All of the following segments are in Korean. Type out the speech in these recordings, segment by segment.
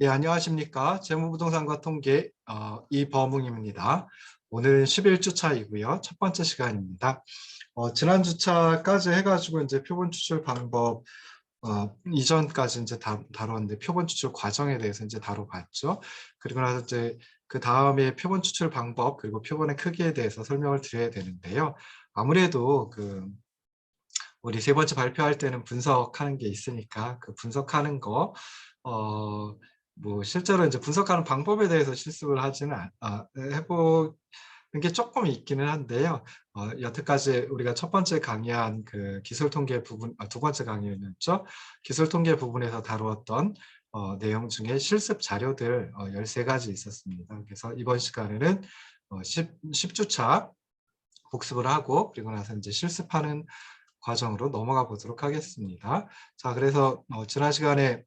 예, 안녕하십니까. 재무부동산과 통계 이범웅입니다. 오늘은 11주 차이고요. 첫 번째 시간입니다. 지난 주차까지 해가지고 이제 표본 추출 방법 이전까지 이제 다뤘는데 표본 추출 과정에 대해서 이제 다뤄봤죠. 그리고 나서 이제 그 다음에 표본 추출 방법 그리고 표본의 크기에 대해서 설명을 드려야 되는데요. 아무래도 우리 세 번째 발표할 때는 분석하는 게 있으니까 그 분석하는 거 뭐 실제로 이제 분석하는 방법에 대해서 실습을 하지는 해보는 게 조금 있기는 한데요. 여태까지 우리가 첫 번째 강의한 그 기술 통계 부분, 두 번째 강의였죠. 기술 통계 부분에서 다루었던 내용 중에 실습 자료들 13가지 있었습니다. 그래서 이번 시간에는 10주차 복습을 하고 그리고 나서 이제 실습하는 과정으로 넘어가 보도록 하겠습니다. 자, 그래서 지난 시간에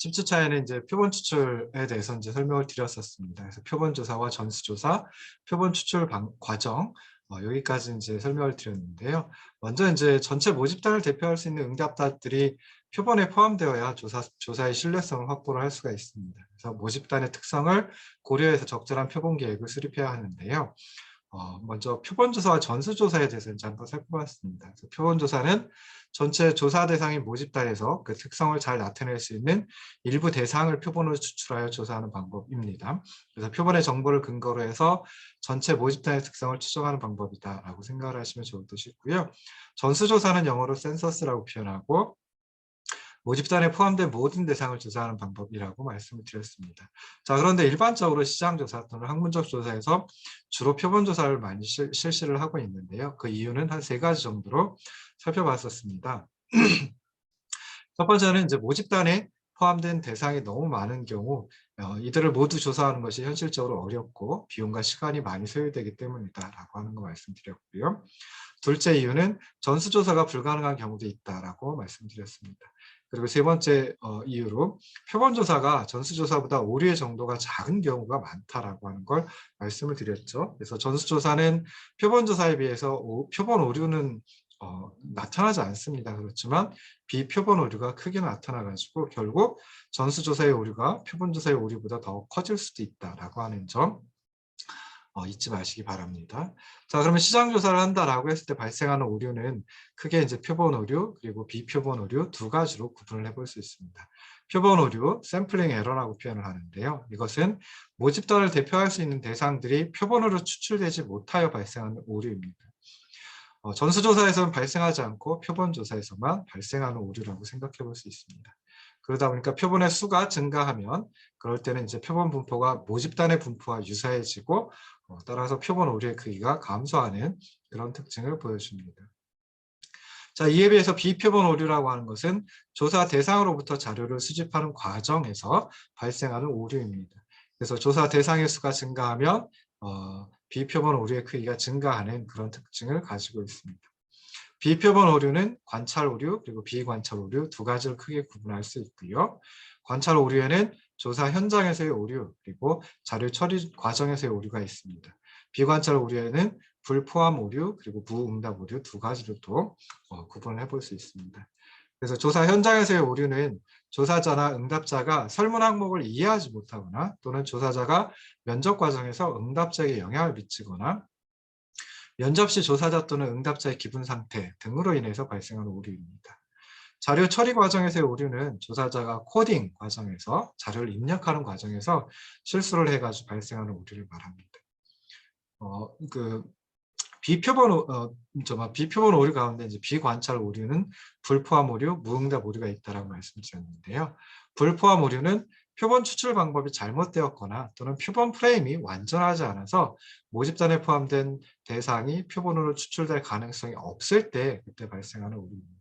10주차에는 이제 표본 추출에 대해서 이제 설명을 드렸었습니다. 그래서 표본 조사와 전수 조사, 표본 추출 과정 여기까지 이제 설명을 드렸는데요. 먼저 이제 전체 모집단을 대표할 수 있는 응답자들이 표본에 포함되어야 조사의 신뢰성을 확보를 할 수가 있습니다. 그래서 모집단의 특성을 고려해서 적절한 표본 계획을 수립해야 하는데요. 먼저 표본조사와 전수조사에 대해서 이제 한번 살펴봤습니다. 그래서 표본조사는 전체 조사 대상인 모집단에서 그 특성을 잘 나타낼 수 있는 일부 대상을 표본으로 추출하여 조사하는 방법입니다. 그래서 표본의 정보를 근거로 해서 전체 모집단의 특성을 추정하는 방법이다라고 생각을 하시면 좋을 듯이고요. 전수조사는 영어로 센서스라고 표현하고 모집단에 포함된 모든 대상을 조사하는 방법이라고 말씀을 드렸습니다. 자, 그런데 일반적으로 시장조사 또는 학문적 조사에서 주로 표본조사를 많이 실시를 하고 있는데요. 그 이유는 한 3가지 정도로 살펴봤었습니다. 첫 번째는 이제 모집단에 포함된 대상이 너무 많은 경우 이들을 모두 조사하는 것이 현실적으로 어렵고 비용과 시간이 많이 소요되기 때문이다라고 하는 거 말씀드렸고요. 둘째 이유는 전수조사가 불가능한 경우도 있다라고 말씀드렸습니다. 그리고 세 번째 이유로 표본조사가 전수조사보다 오류의 정도가 작은 경우가 많다라고 하는 걸 말씀을 드렸죠. 그래서 전수조사는 표본조사에 비해서 표본 오류는 나타나지 않습니다. 그렇지만 비표본 오류가 크게 나타나가지고 결국 전수조사의 오류가 표본조사의 오류보다 더 커질 수도 있다라고 하는 점 잊지 마시기 바랍니다. 자, 그러면 시장 조사를 한다라고 했을 때 발생하는 오류는 크게 이제 표본 오류 그리고 비표본 오류 2가지로 구분을 해볼 수 있습니다. 표본 오류, 샘플링 에러라고 표현을 하는데요. 이것은 모집단을 대표할 수 있는 대상들이 표본으로 추출되지 못하여 발생하는 오류입니다. 전수조사에서는 발생하지 않고 표본조사에서만 발생하는 오류라고 생각해 볼 수 있습니다. 그러다 보니까 표본의 수가 증가하면 그럴 때는 이제 표본 분포가 모집단의 분포와 유사해지고 따라서 표본 오류의 크기가 감소하는 그런 특징을 보여줍니다. 자, 이에 비해서 비표본 오류라고 하는 것은 조사 대상으로부터 자료를 수집하는 과정에서 발생하는 오류입니다. 그래서 조사 대상의 수가 증가하면 비표본 오류의 크기가 증가하는 그런 특징을 가지고 있습니다. 비표본 오류는 관찰 오류 그리고 비관찰 오류 2가지를 크게 구분할 수 있고요. 관찰 오류에는 조사 현장에서의 오류 그리고 자료 처리 과정에서의 오류가 있습니다. 비관찰 오류에는 불포함 오류 그리고 무응답 오류 2가지로 또 구분을 해볼 수 있습니다. 그래서 조사 현장에서의 오류는 조사자나 응답자가 설문 항목을 이해하지 못하거나 또는 조사자가 면접 과정에서 응답자에게 영향을 미치거나 면접 시 조사자 또는 응답자의 기분 상태 등으로 인해서 발생하는 오류입니다. 자료 처리 과정에서의 오류는 조사자가 코딩 과정에서 자료를 입력하는 과정에서 실수를 해가지고 발생하는 오류를 말합니다. 비표본 오류 가운데 이제 비관찰 오류는 불포함 오류, 무응답 오류가 있다라고 말씀드렸는데요. 불포함 오류는 표본 추출 방법이 잘못되었거나 또는 표본 프레임이 완전하지 않아서 모집단에 포함된 대상이 표본으로 추출될 가능성이 없을 때 그때 발생하는 오류입니다.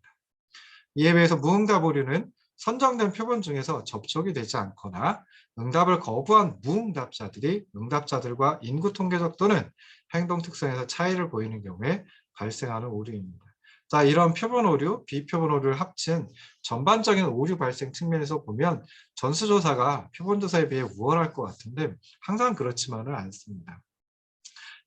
이에 비해서 무응답 오류는 선정된 표본 중에서 접촉이 되지 않거나 응답을 거부한 무응답자들이 응답자들과 인구 통계적 또는 행동 특성에서 차이를 보이는 경우에 발생하는 오류입니다. 자, 이런 표본 오류, 비표본 오류를 합친 전반적인 오류 발생 측면에서 보면 전수조사가 표본조사에 비해 우월할 것 같은데 항상 그렇지만은 않습니다.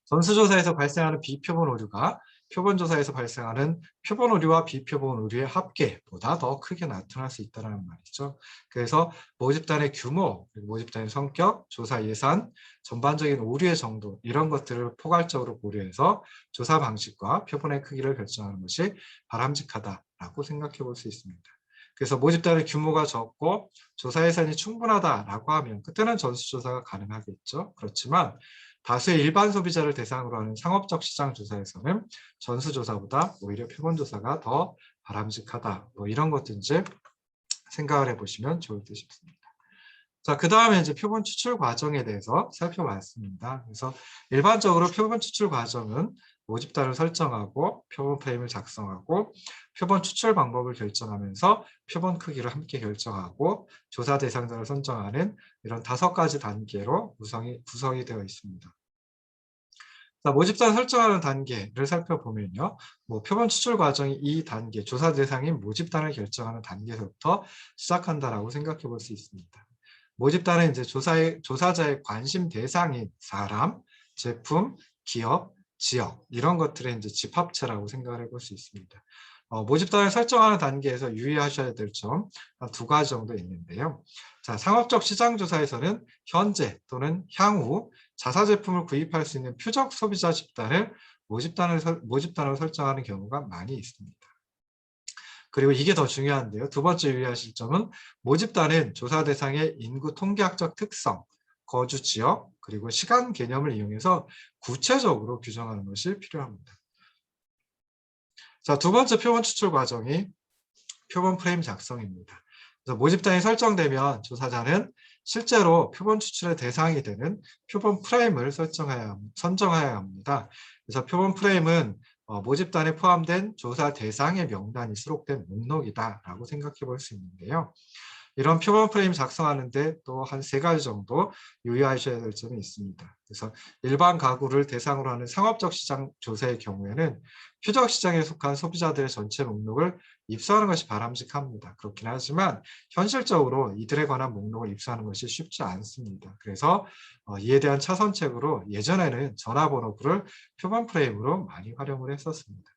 전수조사에서 발생하는 비표본 오류가 표본 조사에서 발생하는 표본 오류와 비표본 오류의 합계보다 더 크게 나타날 수 있다는 말이죠. 그래서 모집단의 규모, 그리고 모집단의 성격, 조사 예산, 전반적인 오류의 정도 이런 것들을 포괄적으로 고려해서 조사 방식과 표본의 크기를 결정하는 것이 바람직하다라고 생각해 볼 수 있습니다. 그래서 모집단의 규모가 적고 조사 예산이 충분하다라고 하면 그때는 전수조사가 가능하겠죠. 그렇지만 다수의 일반 소비자를 대상으로 하는 상업적 시장 조사에서는 전수조사보다 오히려 표본조사가 더 바람직하다. 뭐 이런 것도 이제 생각을 해보시면 좋을 듯 싶습니다. 자, 그 다음에 이제 표본 추출 과정에 대해서 살펴봤습니다. 그래서 일반적으로 표본 추출 과정은 모집단을 설정하고 표본 프레임을 작성하고 표본 추출 방법을 결정하면서 표본 크기를 함께 결정하고 조사 대상자를 선정하는 이런 5가지 단계로 구성이 되어 있습니다. 자, 모집단 설정하는 단계를 살펴보면요. 뭐 표본 추출 과정이 이 단계, 조사 대상인 모집단을 결정하는 단계에서부터 시작한다라고 생각해 볼 수 있습니다. 모집단은 이제 조사자의 관심 대상인 사람, 제품, 기업, 지역 이런 것들의 이제 집합체라고 생각을 해볼 수 있습니다. 모집단을 설정하는 단계에서 유의하셔야 될 점 한 2가지 정도 있는데요. 자, 상업적 시장 조사에서는 현재 또는 향후 자사 제품을 구입할 수 있는 표적 소비자 집단을 모집단으로 설정하는 경우가 많이 있습니다. 그리고 이게 더 중요한데요. 2번째 유의하실 점은 모집단은 조사 대상의 인구 통계학적 특성, 거주 지역, 그리고 시간 개념을 이용해서 구체적으로 규정하는 것이 필요합니다. 자, 2번째 표본 추출 과정이 표본 프레임 작성입니다. 그래서 모집단이 설정되면 조사자는 실제로 표본 추출의 대상이 되는 표본 프레임을 선정해야 합니다. 그래서 표본 프레임은 모집단에 포함된 조사 대상의 명단이 수록된 목록이다라고 생각해 볼 수 있는데요. 이런 표본 프레임 작성하는데 또 한 3가지 정도 유의하셔야 될 점이 있습니다. 그래서 일반 가구를 대상으로 하는 상업적 시장 조사의 경우에는 표적 시장에 속한 소비자들의 전체 목록을 입수하는 것이 바람직합니다. 그렇긴 하지만 현실적으로 이들에 관한 목록을 입수하는 것이 쉽지 않습니다. 그래서 이에 대한 차선책으로 예전에는 전화번호부를 표본 프레임으로 많이 활용을 했었습니다.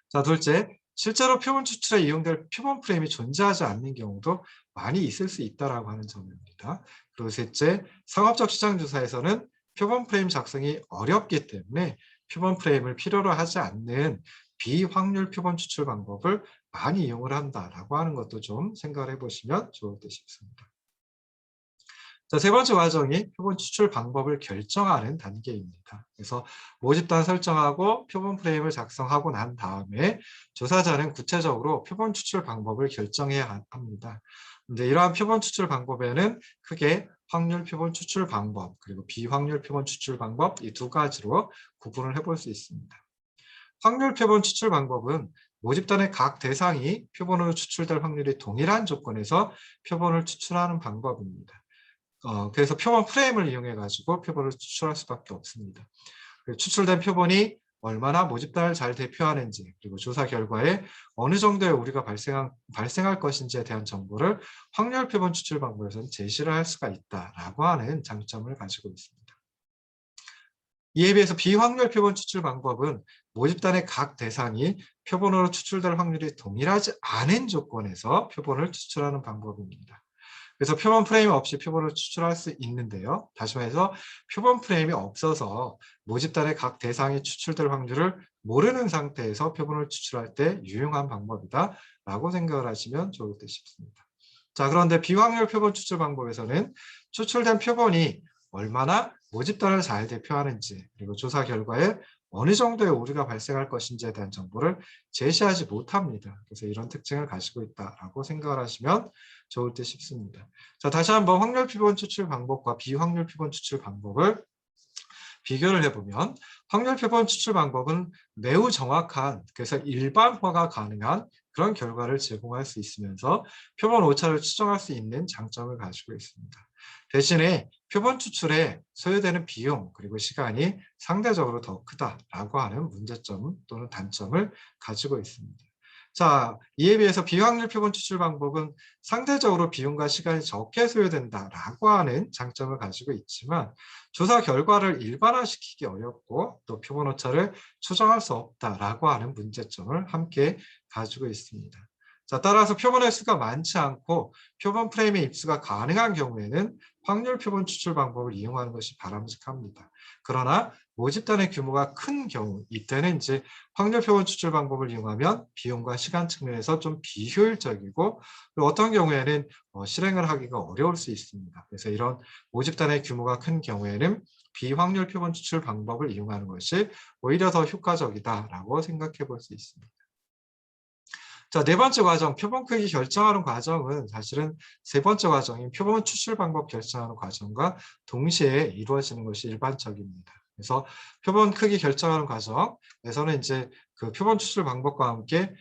자, 둘째, 실제로 표본 추출에 이용될 표본 프레임이 존재하지 않는 경우도 많이 있을 수 있다고 하는 점입니다. 그리고 셋째, 상업적 시장 조사에서는 표본 프레임 작성이 어렵기 때문에 표본 프레임을 필요로 하지 않는 비확률 표본 추출 방법을 많이 이용을 한다라고 하는 것도 좀 생각을 해보시면 좋을 듯 싶습니다. 자, 3번째 과정이 표본 추출 방법을 결정하는 단계입니다. 그래서 모집단 설정하고 표본 프레임을 작성하고 난 다음에 조사자는 구체적으로 표본 추출 방법을 결정해야 합니다. 근데 이러한 표본 추출 방법에는 크게 확률 표본 추출 방법 그리고 비확률 표본 추출 방법 이 2가지로 구분을 해볼 수 있습니다. 확률 표본 추출 방법은 모집단의 각 대상이 표본으로 추출될 확률이 동일한 조건에서 표본을 추출하는 방법입니다. 그래서 표본 프레임을 이용해 가지고 표본을 추출할 수밖에 없습니다. 추출된 표본이 얼마나 모집단을 잘 대표하는지 그리고 조사 결과에 어느 정도의 오류가 발생할 것인지에 대한 정보를 확률 표본 추출 방법에서는 제시를 할 수가 있다라고 하는 장점을 가지고 있습니다. 이에 비해서 비확률 표본 추출 방법은 모집단의 각 대상이 표본으로 추출될 확률이 동일하지 않은 조건에서 표본을 추출하는 방법입니다. 그래서 표본 프레임 없이 표본을 추출할 수 있는데요. 다시 말해서 표본 프레임이 없어서 모집단의 각 대상이 추출될 확률을 모르는 상태에서 표본을 추출할 때 유용한 방법이다라고 생각을 하시면 좋을 듯 싶습니다. 자, 그런데 비확률 표본 추출 방법에서는 추출된 표본이 얼마나 모집단을 잘 대표하는지 그리고 조사 결과에 어느 정도의 오류가 발생할 것인지에 대한 정보를 제시하지 못합니다. 그래서 이런 특징을 가지고 있다라고 생각을 하시면 좋을 듯 싶습니다. 자, 다시 한번 확률 표본 추출 방법과 비확률 표본 추출 방법을 비교를 해보면 확률 표본 추출 방법은 매우 정확한, 그래서 일반화가 가능한 그런 결과를 제공할 수 있으면서 표본 오차를 추정할 수 있는 장점을 가지고 있습니다. 대신에 표본 추출에 소요되는 비용 그리고 시간이 상대적으로 더 크다라고 하는 문제점 또는 단점을 가지고 있습니다. 자, 이에 비해서 비확률 표본 추출 방법은 상대적으로 비용과 시간이 적게 소요된다라고 하는 장점을 가지고 있지만 조사 결과를 일반화시키기 어렵고 또 표본 오차를 추정할 수 없다라고 하는 문제점을 함께 가지고 있습니다. 자, 따라서 표본의 수가 많지 않고 표본 프레임의 입수가 가능한 경우에는 확률 표본 추출 방법을 이용하는 것이 바람직합니다. 그러나 모집단의 규모가 큰 경우, 이때는 이제 확률 표본 추출 방법을 이용하면 비용과 시간 측면에서 좀 비효율적이고 어떤 경우에는 실행을 하기가 어려울 수 있습니다. 그래서 이런 모집단의 규모가 큰 경우에는 비확률 표본 추출 방법을 이용하는 것이 오히려 더 효과적이다라고 생각해 볼 수 있습니다. 자, 네 번째 과정, 표본 크기 결정하는 과정은 사실은 세 번째 과정인 표본 추출 방법 결정하는 과정과 동시에 이루어지는 것이 일반적입니다. 그래서 표본 크기 결정하는 과정에서는 이제 그 표본 추출 방법과 함께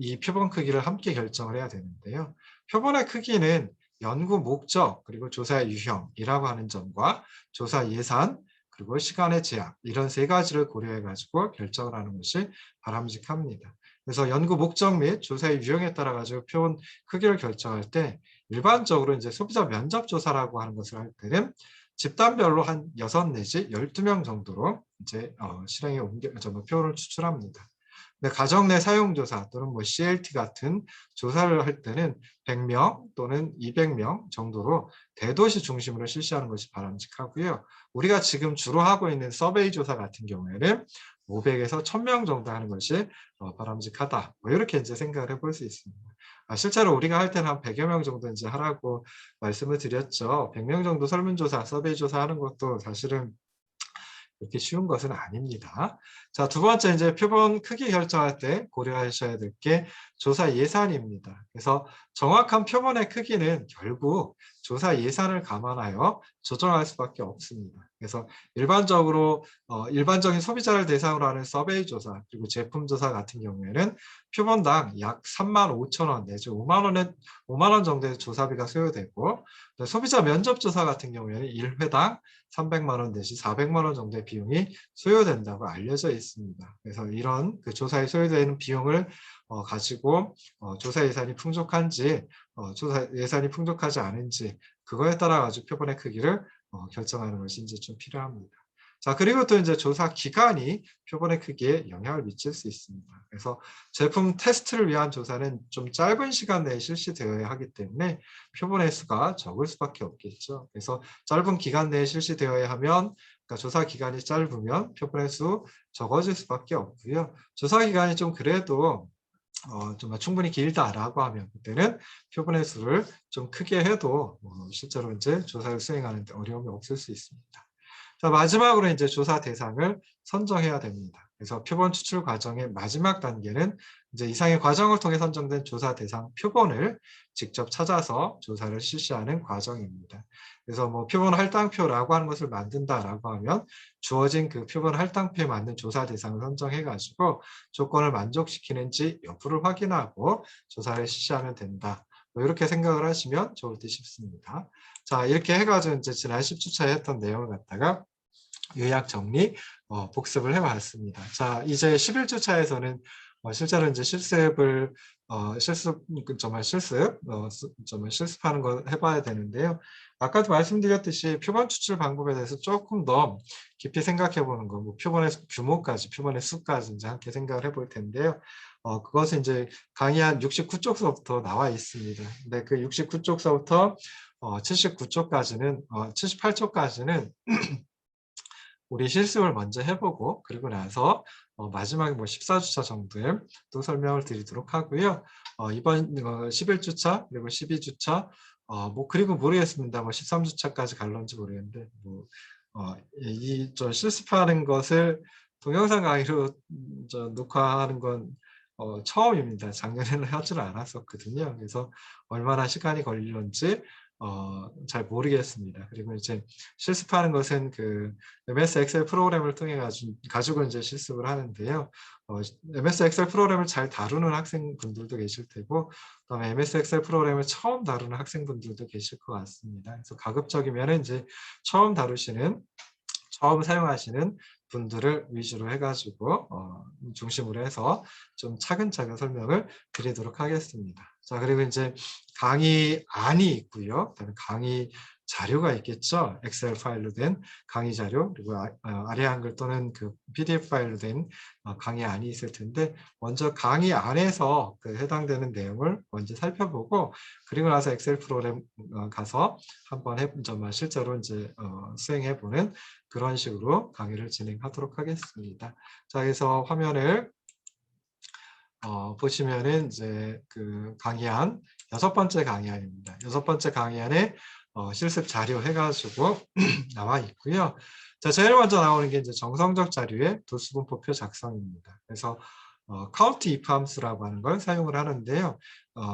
이 표본 크기를 함께 결정을 해야 되는데요. 표본의 크기는 연구 목적 그리고 조사의 유형이라고 하는 점과 조사 예산 그리고 시간의 제약 이런 세 가지를 고려해 가지고 결정을 하는 것이 바람직합니다. 그래서 연구 목적 및 조사의 유형에 따라 가지고 표본 크기를 결정할 때 일반적으로 이제 소비자 면접 조사라고 하는 것을 할 때는 집단별로 한 6 내지 12명 정도로 이제 실행에 표본을 추출합니다. 근데 가정 내 사용 조사 또는 뭐 CLT 같은 조사를 할 때는 100명 또는 200명 정도로 대도시 중심으로 실시하는 것이 바람직하고요. 우리가 지금 주로 하고 있는 서베이 조사 같은 경우에는 500에서 1000명 정도 하는 것이 바람직하다. 뭐 이렇게 이제 생각을 해볼 수 있습니다. 실제로 우리가 할 때는 한 100여 명 정도 이제 하라고 말씀을 드렸죠. 100명 정도 설문조사, 서베이 조사 하는 것도 사실은 그렇게 쉬운 것은 아닙니다. 자, 두 번째 이제 표본 크기 결정할 때 고려하셔야 될 게 조사 예산입니다. 그래서 정확한 표본의 크기는 결국 조사 예산을 감안하여 조정할 수밖에 없습니다. 그래서 일반적인 소비자를 대상으로 하는 서베이 조사 그리고 제품 조사 같은 경우에는 표본당 약 35,000원 내지 5만 원 정도의 조사비가 소요되고 소비자 면접 조사 같은 경우에는 1회당 300만 원 내지 400만 원 정도의 비용이 소요된다고 알려져 있습니다. 그래서 이런 그 조사에 소요되는 비용을 가지고 조사 예산이 풍족한지 조사 예산이 풍족하지 않은지 그거에 따라 가지고 표본의 크기를 결정하는 것이 이제 좀 필요합니다. 자, 그리고 또 이제 조사 기간이 표본의 크기에 영향을 미칠 수 있습니다. 그래서 제품 테스트를 위한 조사는 좀 짧은 시간 내에 실시되어야 하기 때문에 표본의 수가 적을 수밖에 없겠죠. 그래서 짧은 기간 내에 실시되어야 하면 그러니까 조사 기간이 짧으면 표본의 수 적어질 수밖에 없고요. 조사 기간이 좀 그래도 정말 충분히 길다라고 하면 그때는 표본의 수를 좀 크게 해도 실제로 이제 조사를 수행하는 데 어려움이 없을 수 있습니다. 자, 마지막으로 이제 조사 대상을 선정해야 됩니다. 그래서 표본 추출 과정의 마지막 단계는 이제 이상의 과정을 통해 선정된 조사 대상 표본을 직접 찾아서 조사를 실시하는 과정입니다. 그래서 뭐 표본 할당표라고 하는 것을 만든다라고 하면 주어진 그 표본 할당표에 맞는 조사 대상을 선정해 가지고 조건을 만족시키는지 여부를 확인하고 조사를 실시하면 된다. 뭐 이렇게 생각을 하시면 좋을 듯 싶습니다. 자, 이렇게 해가지고 이제 지난 10주차에 했던 내용을 갖다가 요약 정리 복습을 해봤습니다. 자, 이제 11주차에서는 실제로 이제 실습을 정말 실습하는 걸 해봐야 되는데요. 아까도 말씀드렸듯이 표본 추출 방법에 대해서 조금 더 깊이 생각해 보는 거, 뭐 표본의 규모까지, 표본의 수까지 이제 함께 생각을 해볼 텐데요. 그것은 이제 강의 한 69쪽서부터 나와 있습니다. 근데 그 69쪽서부터 79쪽까지는 78쪽까지는 우리 실습을 먼저 해보고 그리고 나서 마지막에 뭐 14주차 정도에 또 설명을 드리도록 하고요. 이번 11주차 그리고 12주차 뭐 그리고 모르겠습니다. 뭐 13주차까지 갈런지 모르겠는데 뭐 저 실습하는 것을 동영상 강의로 녹화하는 건 처음입니다. 작년에는 하지를 않았었거든요. 그래서 얼마나 시간이 걸릴런지 잘 모르겠습니다. 그리고 이제 실습하는 것은 그 MS 엑셀 프로그램을 통해 가지고 이제 실습을 하는데요. MS 엑셀 프로그램을 잘 다루는 학생분들도 계실 테고, 그다음에 MS 엑셀 프로그램을 처음 다루는 학생분들도 계실 것 같습니다. 그래서 가급적이면 이제 처음 사용하시는 분들을 위주로 해가지고 중심으로 해서 좀 차근차근 설명을 드리도록 하겠습니다. 자, 그리고 이제 강의 안이 있고요. 그다음에 강의 자료가 있겠죠. 엑셀 파일로 된 강의 자료, 그리고 아래 한글 또는 그 PDF 파일로 된 강의 안이 있을 텐데, 먼저 강의 안에서 그 해당되는 내용을 먼저 살펴보고, 그리고 나서 엑셀 프로그램 가서 한번 실제로 이제 수행해 보는 그런 식으로 강의를 진행하도록 하겠습니다. 자, 그래서 화면을 보시면은 이제 그 강의안, 6번째 강의안입니다. 6번째 강의안에 실습 자료 해가지고 나와 있고요. 자, 제일 먼저 나오는 게 이제 정성적 자료의 도수분포표 작성입니다. 그래서 카운트 if 함수라고 하는 걸 사용을 하는데요.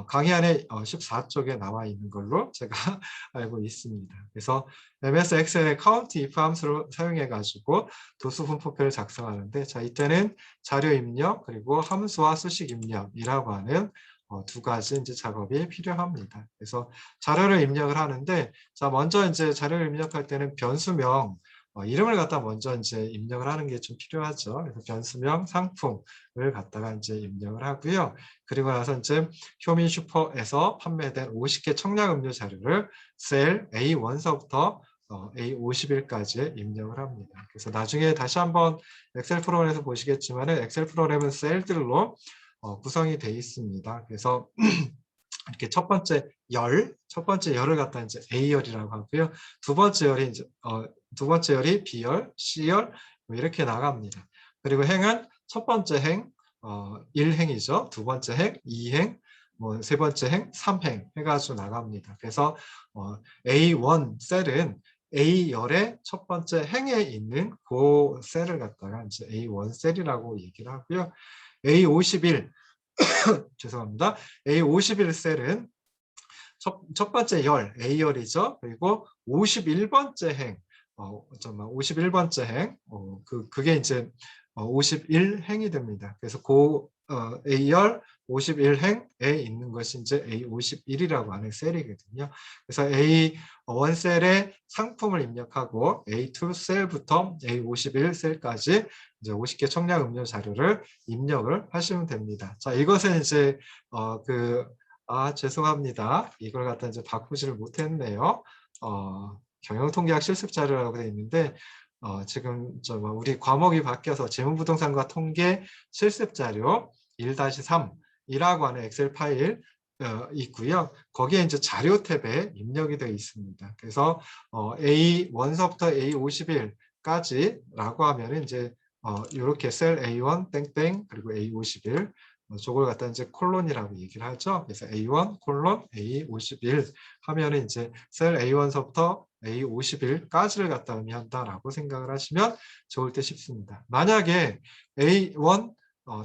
강의안에 14쪽에 나와 있는 걸로 제가 알고 있습니다. 그래서 MS 엑셀의 카운트 if 함수를 사용해 가지고 도수분포표를 작성하는데, 자, 이때는 자료 입력 그리고 함수와 수식 입력이라고 하는 두 가지 이제 작업이 필요합니다. 그래서 자료를 입력을 하는데, 자, 먼저 이제 자료를 입력할 때는 변수명 이름을 갖다 먼저 이제 입력을 하는 게 좀 필요하죠. 그래서 변수명 상품을 갖다가 이제 입력을 하고요. 그리고 나서 이제 효민 슈퍼에서 판매된 50개 청량 음료 자료를 셀 A1서부터 A51까지 입력을 합니다. 그래서 나중에 다시 한번 엑셀 프로그램에서 보시겠지만 엑셀 프로그램은 셀들로 구성이 되어 있습니다. 그래서 이렇게 첫 번째 열을 갖다 이제 A열이라고 하고요. 두 번째 열이 B열, C열 이렇게 나갑니다. 그리고 행은 첫 번째 행 1행이죠. 두 번째 행 2행, 세 번째 행 3행 해가지고 나갑니다. 그래서 A1 셀은 A열의 첫 번째 행에 있는 그 셀을 갖다가 이제 A1 셀이라고 얘기를 하고요. A51 죄송합니다. A51 셀은 첫 번째 열, A열이죠. 그리고 51번째 행, 51번째 행, 그게 이제 51행이 됩니다. 그래서 A열 51행에 있는 것이 이제 A51이라고 하는 셀이거든요. 그래서 A1 셀에 상품을 입력하고 A2 셀부터 A51 셀까지 이제 50개 청량 음료 자료를 입력을 하시면 됩니다. 자, 이것은 이제 죄송합니다. 이걸 갖다 이제 바꾸지를 못했네요. 경영통계학 실습 자료라고 되어 있는데 지금 우리 과목이 바뀌어서 재무부동산과 통계 실습 자료 1-3이라고 하는 엑셀 파일 있고요. 거기에 이제 자료 탭에 입력이 되어 있습니다. 그래서 A1서부터 A51까지라고 하면은 이제 이렇게 셀 A1 땡땡 그리고 A51 저걸 갖다 이제 콜론이라고 얘기를 하죠. 그래서 A1 콜론 A51 하면은 이제 셀 A1서부터 A51까지를 갖다 의미한다라고 생각을 하시면 좋을 듯 싶습니다. 만약에 A1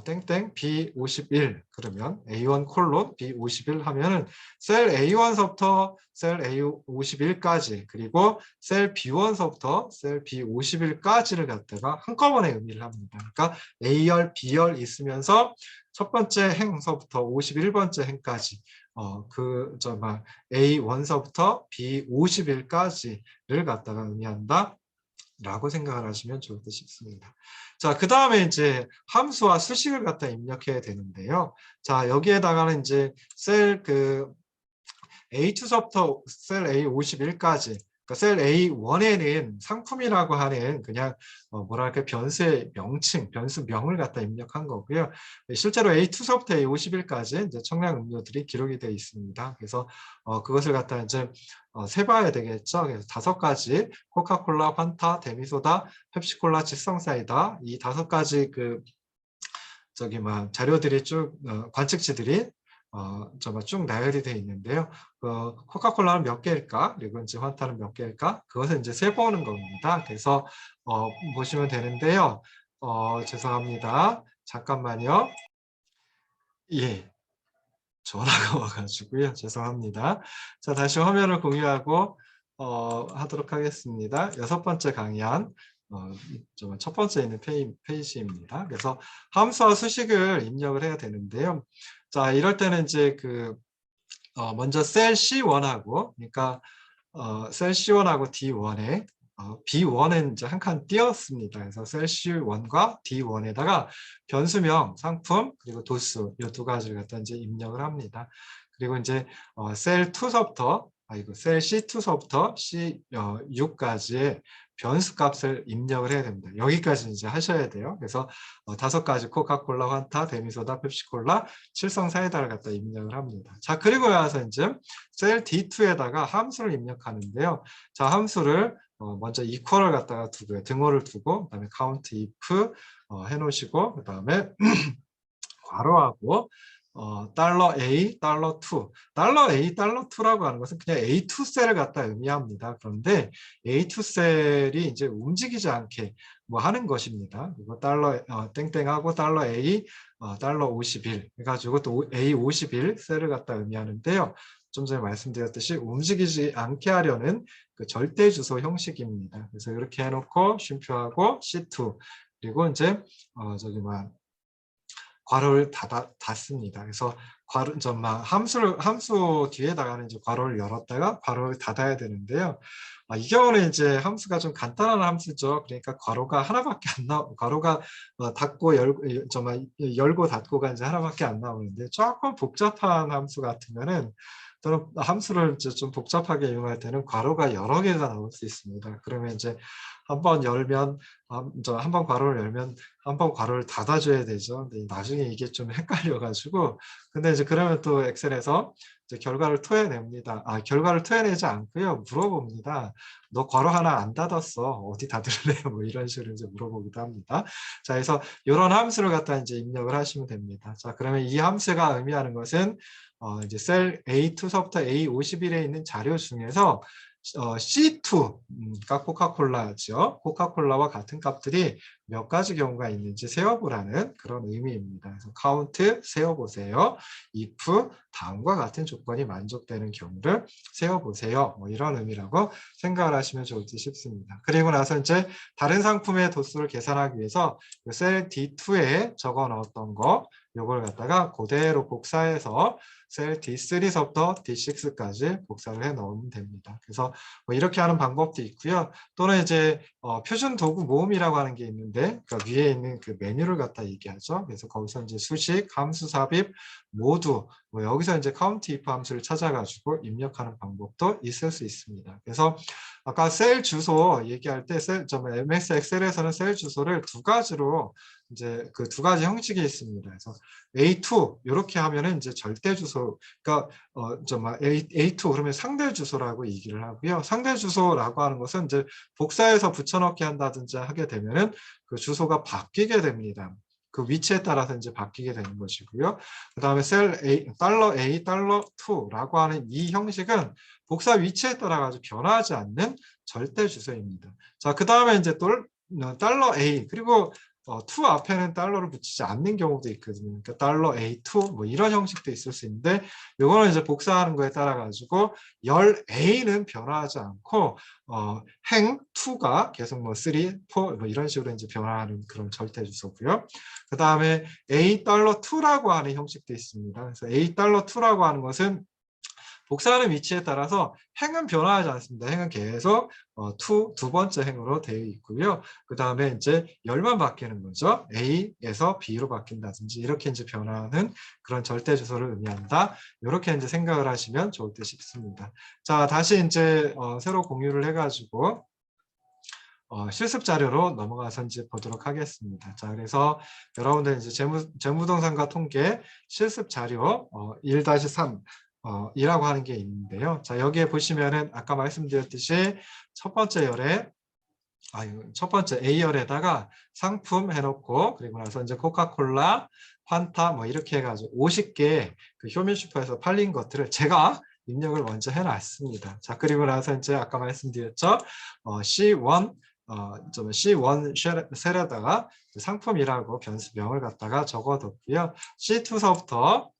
땡땡 B51 그러면 A1 콜론 B51 하면은 셀 A1서부터 셀 A51까지 그리고 셀 B1서부터 셀 B51까지를 갖다가 한꺼번에 의미를 합니다. 그러니까 A열, B열 있으면서 첫 번째 행서부터 51번째 행까지 A1서부터 B51까지를 갖다가 의미한다. 라고 생각을 하시면 좋을 듯 싶습니다. 자, 그 다음에 이제 함수와 수식을 갖다 입력해야 되는데요. 자, 여기에다가는 이제 셀 A2서부터 셀 A51까지 그러니까 셀 A1에는 상품이라고 하는 그냥 뭐랄까 변수의 명칭, 변수명을 갖다 입력한 거고요. 실제로 A2서부터 A51까지 이제 청량 음료들이 기록이 되어 있습니다. 그래서 그것을 갖다 이제 세봐야 되겠죠. 그래서 5가지 코카콜라, 판타, 데미소다, 펩시콜라, 직성사이다 이 5가지 자료들이 쭉 관측지들이 쭉 나열이 되어 있는데요. 코카콜라는 몇 개일까? 그리고 이제 환타는 몇 개일까? 그것을 이제 세보는 겁니다. 그래서 보시면 되는데요. 죄송합니다. 잠깐만요. 예. 전화가 와가지고요. 죄송합니다. 자, 다시 화면을 공유하고 하도록 하겠습니다. 6번째 강의안 첫 번째 있는 페이지입니다. 그래서 함수와 수식을 입력을 해야 되는데요. 자, 이럴 때는 이제 먼저 셀 C1하고 그러니까 셀 C1하고 D1에 B1은 이제 한 칸 띄었습니다. 그래서 셀 C1과 D1에다가 변수명, 상품, 그리고 도수 이 두 가지를 갖다 이제 입력을 합니다. 그리고 이제 셀 2서부터 셀 C2서부터 C6까지의 변수 값을 입력을 해야 됩니다. 여기까지 이제 하셔야 돼요. 그래서 5가지 코카콜라, 환타, 데미소다, 펩시콜라, 칠성 사이다를 갖다 입력을 합니다. 자, 그리고 나서 이제 셀 D2에다가 함수를 입력하는데요. 자, 함수를 먼저 이퀄을 갖다가 두고요. 등호를 두고 그다음에 count if 해놓으시고 그다음에 괄호하고 $A, $2. $A, $2라고 하는 것은 그냥 A2 셀을 갖다 의미합니다. 그런데 A2 셀이 이제 움직이지 않게 뭐 하는 것입니다. 그리고 땡땡하고 $A, $51 해가지고 또 A51 셀을 갖다 의미하는데요. 좀 전에 말씀드렸듯이 움직이지 않게 하려는 그 절대 주소 형식입니다. 그래서 이렇게 해놓고 쉼표하고 C2 그리고 이제 괄호를 닫습니다. 그래서 함수 뒤에다가는 이제 괄호를 열었다가 괄호를 닫아야 되는데요. 이 경우는 이제 함수가 좀 간단한 함수죠. 그러니까 괄호가 하나밖에 안 괄호가 닫고 열고 닫고가 이제 하나밖에 안 나오는데 조금 복잡한 함수 같으면은 또는 함수를 이제 좀 복잡하게 이용할 때는 괄호가 여러 개가 나올 수 있습니다. 그러면 이제 한번 괄호를 열면 한 번 괄호를 닫아줘야 되죠. 근데 나중에 이게 좀 헷갈려가지고 근데 이제 그러면 또 엑셀에서 이제 결과를 토해냅니다. 결과를 토해내지 않고요. 물어봅니다. 너 괄호 하나 안 닫았어. 어디 닫을래? 뭐 이런 식으로 이제 물어보기도 합니다. 자, 그래서 이런 함수를 갖다 이제 입력을 하시면 됩니다. 자, 그러면 이 함수가 의미하는 것은 이제 셀 A2서부터 A51에 있는 자료 중에서 C2가 코카콜라죠. 코카콜라와 같은 값들이 몇 가지 경우가 있는지 세어보라는 그런 의미입니다. 그래서 count 세어보세요. if 다음과 같은 조건이 만족되는 경우를 세어보세요. 뭐 이런 의미라고 생각을 하시면 좋을지 싶습니다. 그리고 나서 이제 다른 상품의 도수를 계산하기 위해서 셀 D2에 적어 넣었던 거 요걸 갖다가 그대로 복사해서 셀 D3서부터 D6까지 복사를 해 넣으면 됩니다. 그래서 뭐 이렇게 하는 방법도 있고요. 또는 이제 표준 도구 모음이라고 하는 게 있는데 그 위에 있는 그 메뉴를 갖다 얘기하죠. 그래서 거기서 이제 수식, 함수 삽입 모두 뭐 여기서 이제 count if 함수를 찾아가지고 입력하는 방법도 있을 수 있습니다. 그래서 아까 셀 주소 얘기할 때 MS 엑셀에서는 셀 주소를 두 가지로 이제 그 두 가지 형식이 있습니다. 그래서 A2 이렇게 하면은 이제 절대 주소, 그러니까 A2 그러면 상대 주소라고 얘기를 하고요. 상대 주소라고 하는 것은 이제 복사해서 붙여넣기 한다든지 하게 되면은 그 주소가 바뀌게 됩니다. 그 위치에 따라서 이제 바뀌게 되는 것이고요. 그 다음에 셀 A, $A, $2라고 하는 이 형식은 복사 위치에 따라 가지고 변화하지 않는 절대 주소입니다. 자, 그 다음에 이제 또 $A 그리고 2 앞에는 달러를 붙이지 않는 경우도 있거든요. 그러니까 $A2 뭐 이런 형식도 있을 수 있는데 이거는 이제 복사하는 거에 따라 가지고 열 A는 변화하지 않고 행 2가 계속 뭐 3, 4 뭐 이런 식으로 이제 변화하는 그런 절대 주소고요. 그 다음에 $A2라고 하는 형식도 있습니다. 그래서 $A2라고 하는 것은 복사하는 위치에 따라서 행은 변화하지 않습니다. 행은 계속 두 번째 행으로 되어 있고요. 그 다음에 이제 열만 바뀌는 거죠. A에서 B로 바뀐다든지 이렇게 이제 변화하는 그런 절대 주소를 의미한다. 이렇게 이제 생각을 하시면 좋을 듯 싶습니다. 자, 다시 이제 새로 공유를 해가지고 실습 자료로 넘어가서 이제 보도록 하겠습니다. 자, 그래서 여러분들 이제 재무동산과 통계 실습 자료 1-3 이라고 하는 게 있는데요. 자, 여기에 보시면은 아까 말씀드렸듯이 첫 번째 A열에다가 상품 해놓고 그리고 나서 이제 코카콜라, 환타 뭐 이렇게 해가지고 50개 그 효민슈퍼에서 팔린 것들을 제가 입력을 먼저 해놨습니다. 자, 그리고 나서 이제 아까 말씀드렸죠. C1 C1 셀에다가 상품이라고 변수명을 갖다가 적어뒀고요. C2서부터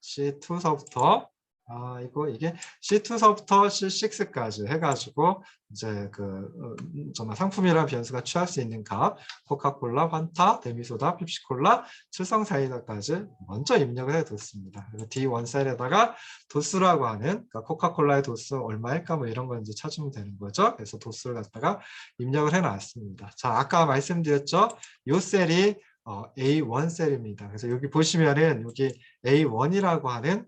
이게 C2서부터 C6까지 해가지고 이제 정말 상품이라는 변수가 취할 수 있는 값, 코카콜라, 환타, 데미소다, 펩시콜라, 칠성사이다까지 먼저 입력을 해뒀습니다. 그리고 D1 셀에다가 도수라고 하는, 그러니까 코카콜라의 도수 얼마일까 뭐 이런 거 이제 찾으면 되는 거죠. 그래서 도수를 갖다가 입력을 해놨습니다. 자, 아까 말씀드렸죠. 이 셀이 A1 셀입니다. 그래서 여기 보시면은 여기 A1이라고 하는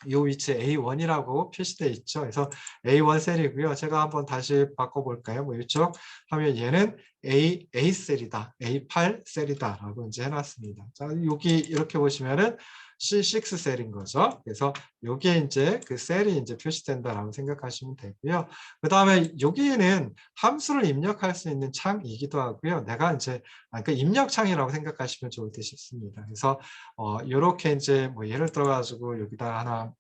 이 위치에 A1이라고 표시되어 있죠. 그래서 A1 셀이고요. 제가 한번 다시 바꿔볼까요? 뭐 이쪽 하면 얘는 A 셀이다, A8 셀이다 라고 이제 해놨습니다. 자, 여기 이렇게 보시면은 C6 셀인 거죠. 그래서 여기에 이제 그 셀이 이제 표시된다라고 생각하시면 되고요. 그 다음에 여기에는 함수를 입력할 수 있는 창이기도 하고요. 내가 이제 그 입력 창이라고 생각하시면 좋을 듯 싶습니다. 그래서 이렇게 이제 뭐 예를 들어 가지고 여기다 하나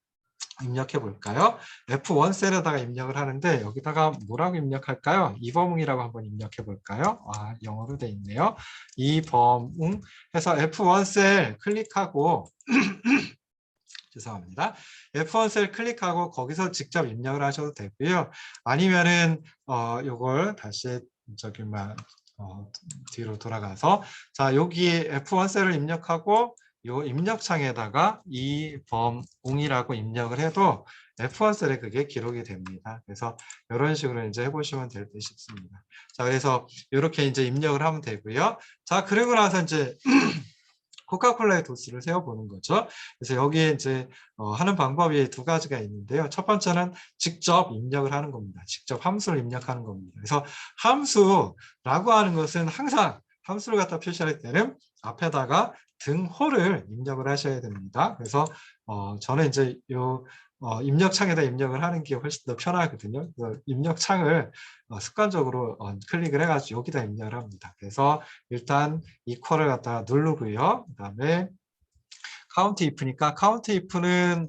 입력해 볼까요? F1 셀에다가 입력을 하는데 여기다가 뭐라고 입력할까요? 이범웅이라고 한번 입력해 볼까요? 영어로 돼 있네요. 이범웅 해서 F1 셀 클릭하고 죄송합니다. F1 셀 클릭하고 거기서 직접 입력을 하셔도 되고요. 아니면은 요걸 다시 뒤로 돌아가서 자, 여기 F1 셀을 입력하고 요 입력창에다가 이범웅이라고 입력을 해도 F1 셀에 그게 기록이 됩니다. 그래서 이런 식으로 이제 해보시면 될 듯 싶습니다. 자, 그래서 이렇게 이제 입력을 하면 되고요. 자, 그리고 나서 이제 코카콜라의 도수를 세워보는 거죠. 그래서 여기에 이제 하는 방법이 두 가지가 있는데요. 첫 번째는 직접 입력을 하는 겁니다. 직접 함수를 입력하는 겁니다. 그래서 함수라고 하는 것은 항상 함수를 갖다 표시할 때는 앞에다가 등호를 입력을 하셔야 됩니다. 그래서 저는 이제 요 입력창에다 입력을 하는 게 훨씬 더 편하거든요. 입력창을 습관적으로 클릭을 해가지고 여기다 입력을 합니다. 그래서 일단 equal을 갖다가 누르고요. 그 다음에 count if니까 count if는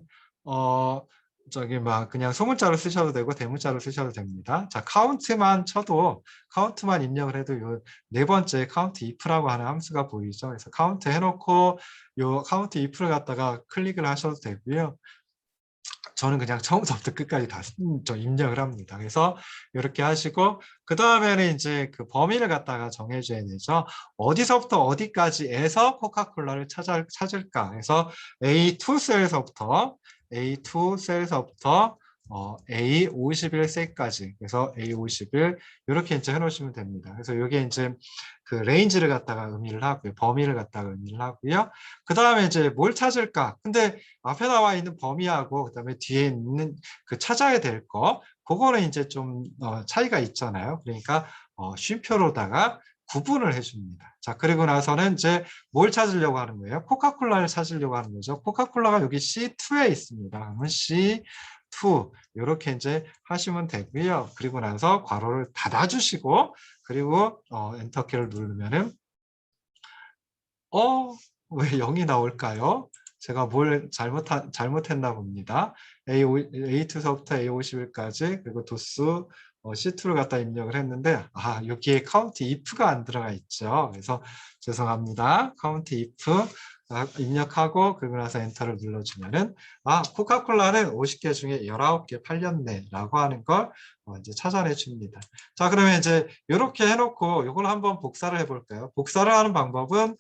그냥 소문자로 쓰셔도 되고 대문자로 쓰셔도 됩니다. 자, count만 쳐도 count만 입력을 해도 요 네 번째 count if라고 하는 함수가 보이죠. 그래서 count 해놓고 요 count if를 갖다가 클릭을 하셔도 되고요. 저는 그냥 처음부터 끝까지 다 입력을 합니다. 그래서 이렇게 하시고 그 다음에는 이제 그 범위를 갖다가 정해줘야 되죠. 어디서부터 어디까지에서 코카콜라를 찾을까 해서 A2 셀에서부터 A51셀까지 그래서 A51 이렇게 이제 해놓으시면 됩니다. 그래서 이게 이제 그 레인지를 갖다가 의미를 하고요. 범위를 갖다가 의미를 하고요. 그 다음에 이제 뭘 찾을까? 근데 앞에 나와 있는 범위하고 그다음에 뒤에 있는 그 찾아야 될 거, 그거는 이제 좀 차이가 있잖아요. 그러니까 쉼표로다가 구분을 해줍니다. 자, 그리고 나서는 이제 뭘 찾으려고 하는 거예요? 코카콜라를 찾으려고 하는 거죠. 코카콜라가 여기 C2에 있습니다. 그러면 C2 이렇게 이제 하시면 되고요. 그리고 나서 괄호를 닫아주시고 그리고 엔터키를 누르면은 왜 0이 나올까요? 제가 뭘 잘못했나 봅니다. A2서부터 A51까지 그리고 도수 C2를 갖다 입력을 했는데 여기에 count if가 안 들어가 있죠. 그래서 죄송합니다. count if 입력하고 그리고 나서 엔터를 눌러주면은 코카콜라는 50개 중에 19개 팔렸네 라고 하는 걸 이제 찾아내 줍니다. 자, 그러면 이제 이렇게 해놓고 이걸 한번 복사를 해볼까요? 복사를 하는 방법은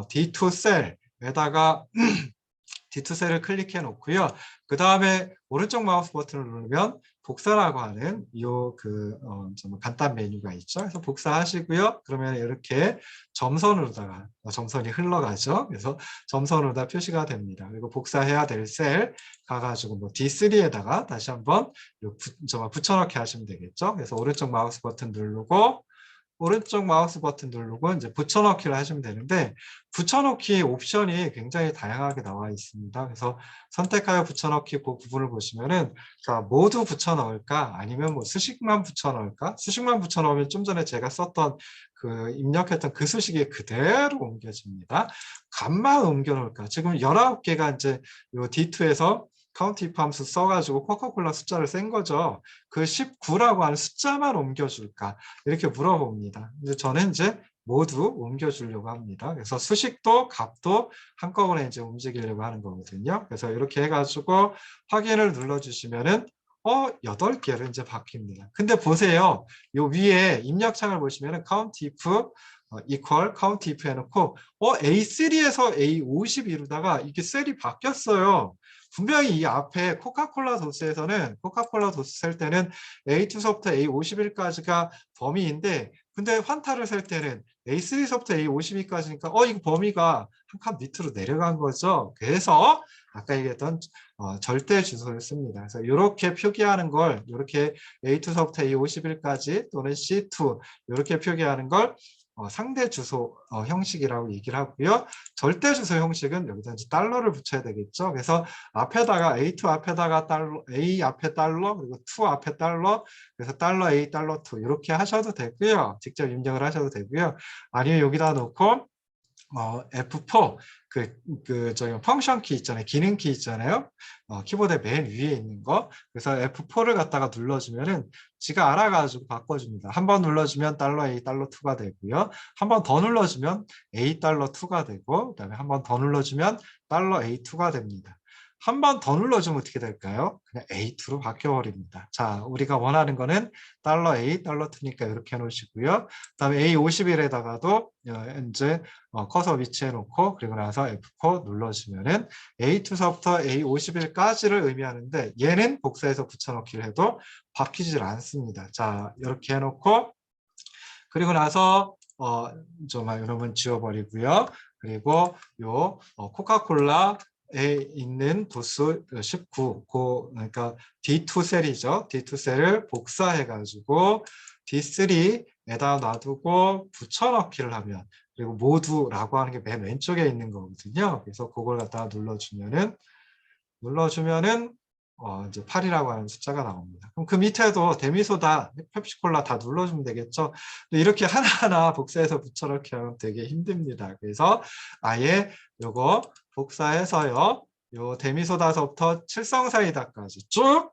D2 셀에다가 D2 셀을 클릭해 놓고요. 그 다음에 오른쪽 마우스 버튼을 누르면 복사라고 하는 간단 메뉴가 있죠. 그래서 복사하시고요. 그러면 이렇게 점선으로다가 점선이 흘러가죠. 그래서 점선으로다 표시가 됩니다. 그리고 복사해야 될 셀 가가지고 D3에다가 다시 한번 붙여넣기 하시면 되겠죠. 그래서 오른쪽 마우스 버튼 누르고 이제 붙여넣기를 하시면 되는데 붙여넣기 옵션이 굉장히 다양하게 나와 있습니다. 그래서 선택하여 붙여넣기 그 부분을 보시면은 모두 붙여넣을까 아니면 수식만 붙여넣을까? 수식만 붙여넣으면 좀 전에 제가 썼던 입력했던 그 수식이 그대로 옮겨집니다. 값만 옮겨놓을까? 지금 19개가 이제 요 D2에서 카운트 if 함수 써가지고 코카콜라 숫자를 센 거죠. 그 19라고 하는 숫자만 옮겨줄까? 이렇게 물어봅니다. 근데 저는 이제 모두 옮겨주려고 합니다. 그래서 수식도 값도 한꺼번에 이제 움직이려고 하는 거거든요. 그래서 이렇게 해가지고 확인을 눌러주시면은 8개로 이제 바뀝니다. 근데 보세요. 요 위에 입력창을 보시면은 count if equal count if 해놓고 A3에서 A52로다가 이게 셀이 바뀌었어요. 분명히 이 앞에 코카콜라 도스에서는 코카콜라 도스 셀 때는 A2서부터 A51까지가 범위인데 근데 환타를 셀 때는 A3서부터 A52까지니까 이거 범위가 한 칸 밑으로 내려간 거죠. 그래서 아까 얘기했던 절대 주소를 씁니다. 그래서 이렇게 표기하는 걸 이렇게 A2서부터 A51까지 또는 C2 이렇게 표기하는 걸 상대 주소 형식이라고 얘기를 하고요. 절대 주소 형식은 여기다 이제 달러를 붙여야 되겠죠. 그래서 앞에다가 A2 앞에다가 달러, A 앞에 달러, 그리고 2 앞에 달러, 그래서 달러 A, 달러 2 이렇게 하셔도 되고요. 직접 입력을 하셔도 되고요. 아니면 여기다 놓고 F4 저기 펑션 키 있잖아요. 기능 키 있잖아요. 키보드 맨 위에 있는 거. 그래서 F4를 갖다가 눌러주면은 지가 알아가지고 바꿔줍니다. 한 번 눌러주면 달러 A 달러 2가 되고요. 한 번 더 눌러주면 A 달러 2가 되고, 그다음에 한 번 더 눌러주면 달러 A2가 됩니다. 한 번 더 눌러주면 어떻게 될까요? 그냥 A2로 바뀌어버립니다. 자, 우리가 원하는 거는 달러 A, 달러 2니까 이렇게 해놓으시고요. 그다음에 A51에다가도 이제 커서 위치해 놓고 그리고 나서 F4 눌러주면은 A2서부터 A51까지를 의미하는데 얘는 복사해서 붙여넣기를 해도 바뀌질 않습니다. 자, 이렇게 해놓고 그리고 나서 여러분 지워버리고요. 그리고 요 코카콜라 에 있는 도수 19, 그러니까 D2 셀이죠. D2 셀을 복사해 가지고 D3에다 놔두고 붙여넣기를 하면 그리고 모두라고 하는 게 맨 왼쪽에 있는 거거든요. 그래서 그걸 갖다가 눌러주면은 이제 8이라고 하는 숫자가 나옵니다. 그럼 그 밑에도 데미소다, 펩시콜라 다 눌러주면 되겠죠. 근데 이렇게 하나하나 복사해서 붙여넣기 하면 되게 힘듭니다. 그래서 아예 요거 복사해서요. 요 데미소다서부터 칠성사이다까지 쭉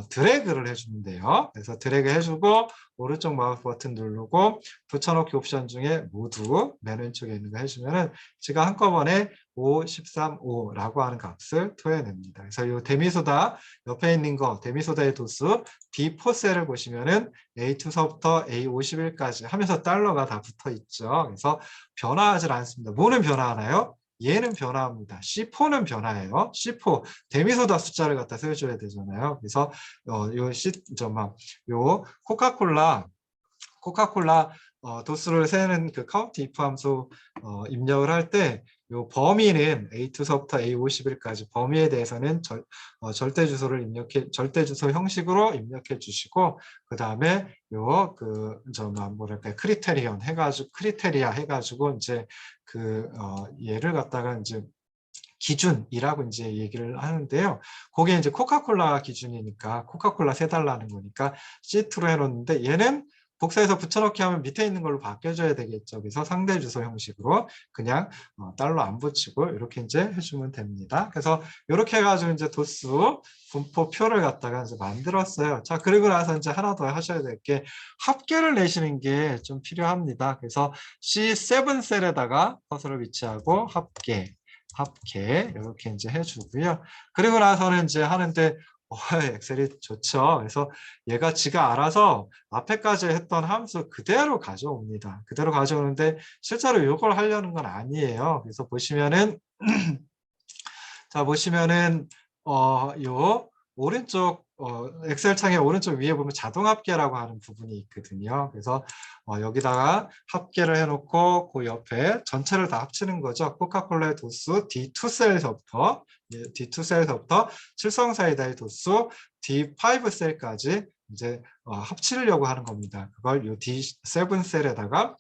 드래그를 해주면 돼요. 그래서 드래그 해주고 오른쪽 마우스 버튼 누르고 붙여넣기 옵션 중에 모두 맨 왼쪽에 있는 거 해주면은 제가 한꺼번에 5, 13, 5라고 하는 값을 토해냅니다. 그래서 이 데미소다 옆에 있는 거 데미소다의 도수 D4 셀을 보시면은 A2서부터 A51까지 하면서 달러가 다 붙어 있죠. 그래서 변화하지 않습니다. 뭐는 변화하나요? 얘는 변화합니다. C4는 변화해요. C4 데미소다 숫자를 갖다 세워줘야 되잖아요. 그래서 요 코카콜라 도수를 세는 그 카운트 if 함수 입력을 할 때 요 범위는 A2서부터 A51까지 범위에 대해서는 절대 주소를 절대 주소 형식으로 입력해 주시고 그 다음에 요 크리테리아 해가지고 이제 얘를 갖다가 이제 기준이라고 이제 얘기를 하는데요. 그게 이제 코카콜라 기준이니까 코카콜라 세달라는 거니까 C2로 해놓는데 얘는 복사해서 붙여넣기 하면 밑에 있는 걸로 바뀌어줘야 되겠죠. 그래서 상대 주소 형식으로 그냥 달러 안 붙이고 이렇게 이제 해주면 됩니다. 그래서 이렇게 해가지고 이제 도수 분포표를 갖다가 이제 만들었어요. 자, 그리고 나서 이제 하나 더 하셔야 될 게 합계를 내시는 게 좀 필요합니다. 그래서 C7 셀에다가 커서를 위치하고 합계 이렇게 이제 해주고요. 그리고 나서는 이제 하는데 엑셀이 좋죠. 그래서 얘가 지가 알아서 앞에까지 했던 함수 그대로 가져옵니다. 그대로 가져오는데 실제로 이걸 하려는 건 아니에요. 그래서 보시면은 자 보시면은 요 오른쪽 엑셀 창의 오른쪽 위에 보면 자동 합계라고 하는 부분이 있거든요. 그래서 여기다가 합계를 해놓고 그 옆에 전체를 다 합치는 거죠. 코카콜라의 도수 D2셀에서부터 칠성사이다의 도수 D5 셀까지 이제 합치려고 하는 겁니다. 그걸 요 D7 셀에다가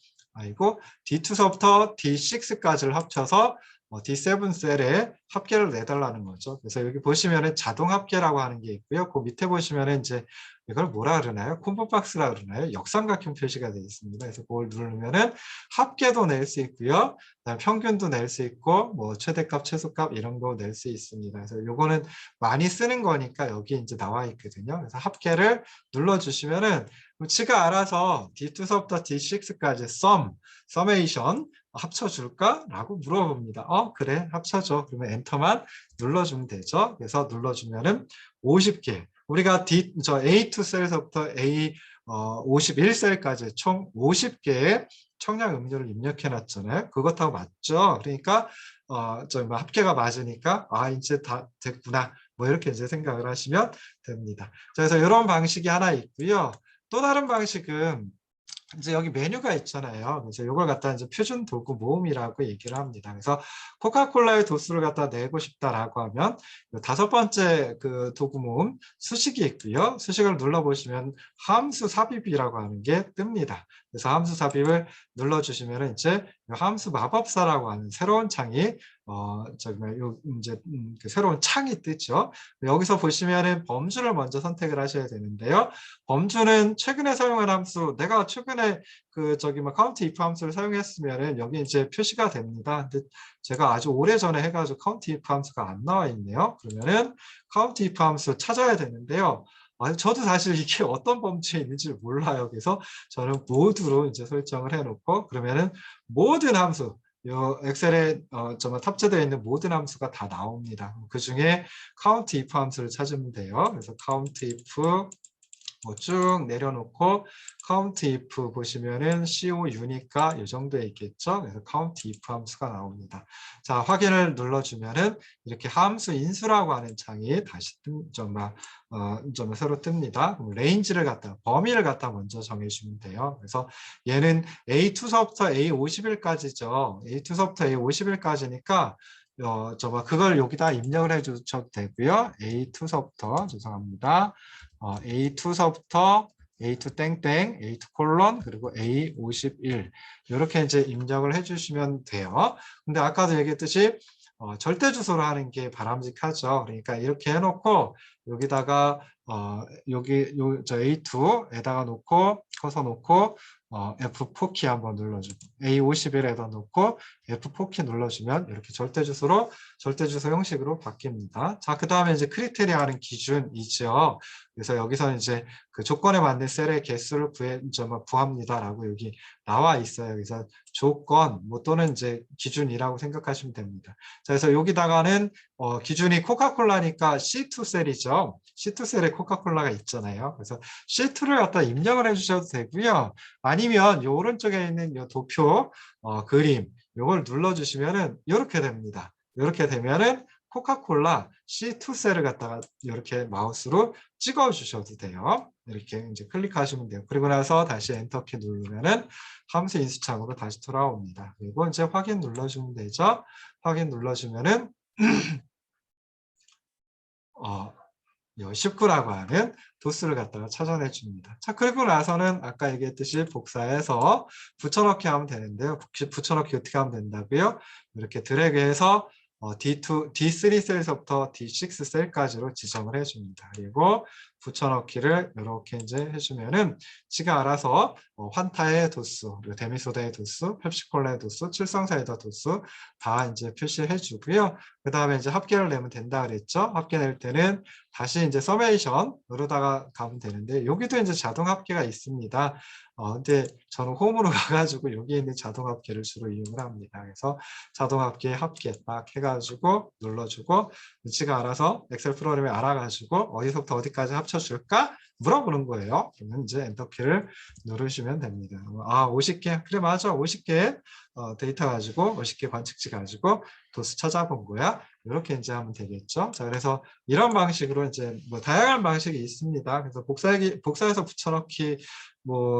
D2서부터 D6까지를 합쳐서 D7 셀에 합계를 내달라는 거죠. 그래서 여기 보시면은 자동 합계라고 하는 게 있고요. 그 밑에 보시면은 이제 이걸 뭐라 그러나요? 콤보 박스라 그러나요? 역삼각형 표시가 되어 있습니다. 그래서 그걸 누르면은 합계도 낼 수 있고요. 그다음 평균도 낼 수 있고 뭐 최대값, 최소값 이런 거 낼 수 있습니다. 그래서 요거는 많이 쓰는 거니까 여기 이제 나와 있거든요. 그래서 합계를 눌러주시면은 지가 알아서 D2서부터 D6까지 서메이션 합쳐줄까? 라고 물어봅니다. 그래, 합쳐줘. 그러면 엔터만 눌러주면 되죠. 그래서 눌러주면은 50개. 우리가 A2 셀에서부터 A 51셀까지 총 50개의 청량 음료를 입력해 놨잖아요. 그것하고 맞죠? 그러니까 뭐 합계가 맞으니까 이제 다 됐구나. 뭐 이렇게 이제 생각을 하시면 됩니다. 자, 그래서 이런 방식이 하나 있고요. 또 다른 방식은 이제 여기 메뉴가 있잖아요. 그래서 이걸 갖다 이제 표준 도구 모음이라고 얘기를 합니다. 그래서 코카콜라의 도수를 갖다 내고 싶다라고 하면 다섯 번째 그 도구 모음 수식이 있고요. 수식을 눌러보시면 함수 삽입이라고 하는 게 뜹니다. 그래서 함수 삽입을 눌러주시면 이제 함수 마법사라고 하는 새로운 창이 이제 그 새로운 창이 뜨죠. 여기서 보시면은 범주를 먼저 선택을 하셔야 되는데요. 범주는 최근에 사용한 함수, 내가 최근에 카운트 if 함수를 사용했으면은 여기 이제 표시가 됩니다. 근데 제가 아주 오래 전에 해가지고 카운트 if 함수가 안 나와 있네요. 그러면은 카운트 if 함수 찾아야 되는데요. 저도 사실 이게 어떤 범주에 있는지 몰라요. 그래서 저는 모두로 이제 설정을 해놓고 그러면은 모든 함수, 요 엑셀에 탑재되어 있는 모든 함수가 다 나옵니다. 그 중에 count if 함수를 찾으면 돼요. 그래서 count if 쭉 내려놓고 count if 보시면은 co unique가 이 정도에 있겠죠. 그래서 count if 함수가 나옵니다. 자, 확인을 눌러주면은 이렇게 함수 인수라고 하는 창이 다시 새로 뜹니다. 그럼 레인지를 갖다 범위를 갖다 먼저 정해주면 돼요. 그래서 얘는 A2서부터 A51까지죠. A2서부터 A51까지니까 그걸 여기다 입력을 해주셔도 되고요. A2서부터 죄송합니다. A2서부터 A2 땡땡, A2 콜론, 그리고 A51 이렇게 이제 입력을 해주시면 돼요. 근데 아까도 얘기했듯이 절대 주소로 하는 게 바람직하죠. 그러니까 이렇게 해놓고 여기다가 저 A2에다가 놓고 커서 놓고 F4 키 한번 눌러주고 A51에다 놓고 F4 키 눌러주면 이렇게 절대 주소 형식으로 바뀝니다. 자, 그 다음에 이제 크리테리아는 기준이죠. 그래서 여기서 이제 그 조건에 맞는 셀의 개수를 구합니다라고 여기 나와 있어요. 그래서 조건 또는 이제 기준이라고 생각하시면 됩니다. 자, 그래서 여기다가는 기준이 코카콜라니까 C2 셀이죠. C2 셀에 코카콜라가 있잖아요. 그래서 C2를 갖다 입력을 해주셔도 되고요. 아니면 이 오른쪽에 있는 이 도표 그림 이걸 눌러주시면은 이렇게 됩니다. 이렇게 되면은 코카콜라 C2 셀을 갖다가 이렇게 마우스로 찍어 주셔도 돼요. 이렇게 이제 클릭하시면 돼요. 그리고 나서 다시 엔터키 누르면은 함수 인수창으로 다시 돌아옵니다. 그리고 이제 확인 눌러주면 되죠. 확인 눌러주면은 19라고 하는 도수를 갖다가 찾아내 줍니다. 자, 그리고 나서는 아까 얘기했듯이 복사해서 붙여넣기 하면 되는데요. 붙여넣기 어떻게 하면 된다고요? 이렇게 드래그해서 D3 셀에서부터 D6 셀까지로 지정을 해줍니다. 그리고 붙여넣기를 이렇게 이제 해주면은 지가 알아서 환타의 도수, 데미소다의 도수, 펩시콜라의 도수, 칠성사이다 도수 다 이제 표시해 주고요. 그 다음에 이제 합계를 내면 된다 그랬죠. 합계 낼 때는 다시 이제 서메이션으로다가 가면 되는데 여기도 이제 자동 합계가 있습니다. 근데 저는 홈으로 가가지고 여기 있는 자동 합계를 주로 이용을 합니다. 그래서 자동 합계 딱 해가지고 눌러주고 지가 알아서 엑셀 프로그램이 알아가지고 어디서부터 어디까지 합쳐줄까 물어보는 거예요. 그러면 이제 엔터키를 누르시면 됩니다. 50개 그래 맞아 50개 데이터 가지고 50개 관측지 가지고 도수 찾아본 거야. 이렇게 이제 하면 되겠죠. 자, 그래서 이런 방식으로 이제 다양한 방식이 있습니다. 그래서 복사해서 붙여넣기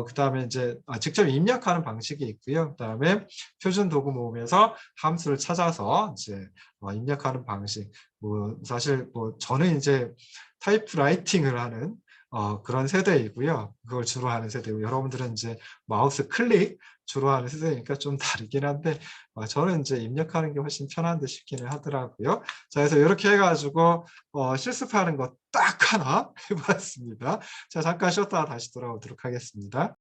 그 다음에 이제 직접 입력하는 방식이 있고요. 그 다음에 표준 도구 모음에서 함수를 찾아서 이제 입력하는 방식. 사실 저는 이제 타이프라이팅을 하는 그런 세대이고요. 그걸 주로 하는 세대고 여러분들은 이제 마우스 클릭 주로 하는 세대니까 좀 다르긴 한데 저는 이제 입력하는 게 훨씬 편한 듯 싶기는 하더라고요. 자, 그래서 이렇게 해 가지고 실습하는 거 딱 하나 해 봤습니다. 자, 잠깐 쉬었다가 다시 돌아오도록 하겠습니다.